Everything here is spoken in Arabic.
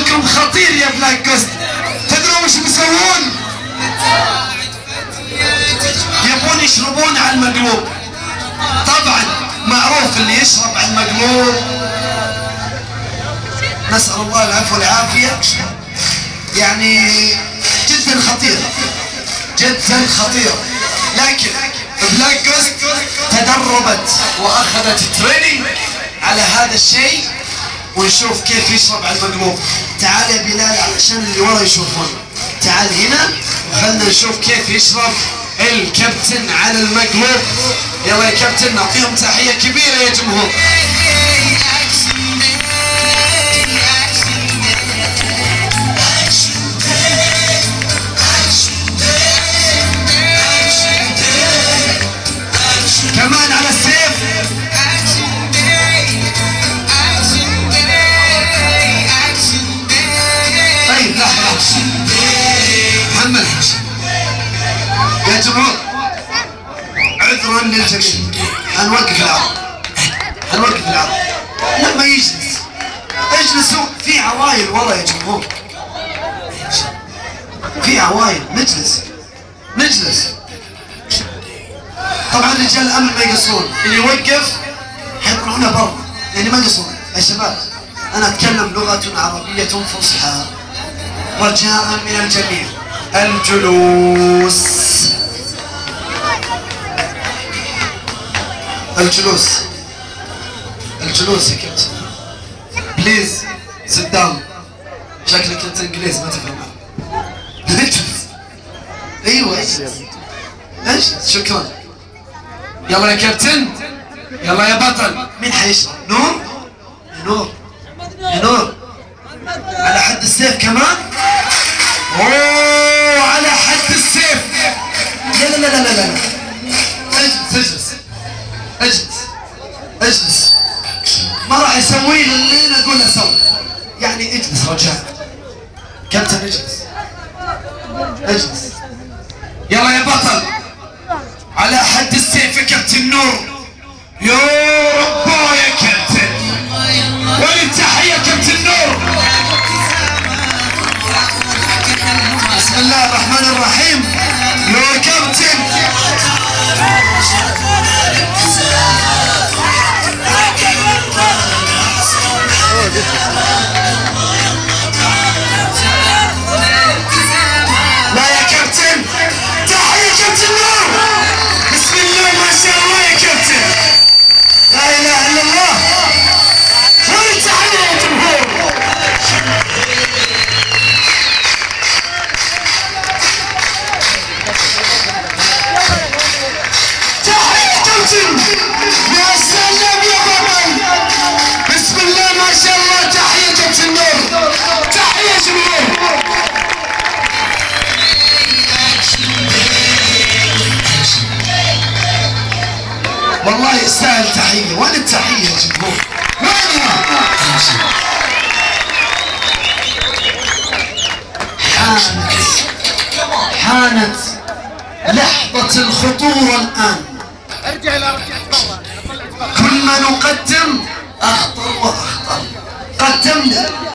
مشروعكم خطير يا بلاك كوست. تدرون وش بيسوون؟ يبون يشربون على المقلوب. طبعا معروف اللي يشرب على المقلوب نسأل الله العفو والعافية، يعني جدا خطير جدا خطير. لكن بلاك كوست تدربت واخذت تريننج على هذا الشيء، ونشوف كيف يشرب على المقلوب. تعال يا بلال علشان اللي ورا يشوفون. تعال هنا وخلنا نشوف كيف يشرب الكابتن على المقلوب. يلا يا كابتن نعطيهم تحية كبيرة يا جمهور. كمان على السيف. طيب لحظة محمد يا جمهور، عذرا للجميع هنوقف العرض، هنوقف العرض لما يجلس. اجلسوا، في عوايل ورا يا جمهور، في عوايل. نجلس نجلس. طبعا رجال الامن ما يقصرون، اللي يوقف حيطلعونا برا، يعني ما يقصرون يا شباب. انا اتكلم لغة عربية فصحى. رجاء من الجميع الجلوس، الجلوس، الجلوس يا كابتن. بليز سيت داون. شكلك انت انجليز ما تفهم. اجلس. ايوه اجلس اجلس. شكرا. يلا يا كابتن، يلا يا بطل. مين حيشرب؟ نور؟ يا نور يا نور، على حد السيف كمان. اوه على حد السيف. لا لا لا لا لا لا. اجلس اجلس اجلس اجلس. ما راح يسوي لي اللي انا اقول اسوي، يعني اجلس رجاء. كابتن اجلس اجلس. يلا يا بطل على حد السيف يا كابتن نور. يا ربا يا كابتن، وللتحية كابتن نور. بسم الله الرحمن الرحيم. يا كابتن لا يا كابتن، تحية كابتن نور. بسم الله ما شاء الله يا كابتن، لا اله الا الله. وللتحية يا جمهور. تحية كابتن، يا سلام يا بطل. بسم الله ما شاء الله. تحية كابتن نور، تحية جمهور. والله يستاهل تحية. وين التحية يا جمهور؟ وينها؟ حانت لحظة الخطورة الآن. ارجع الى كل ما نقدم أخطر وأخطر. قدمنا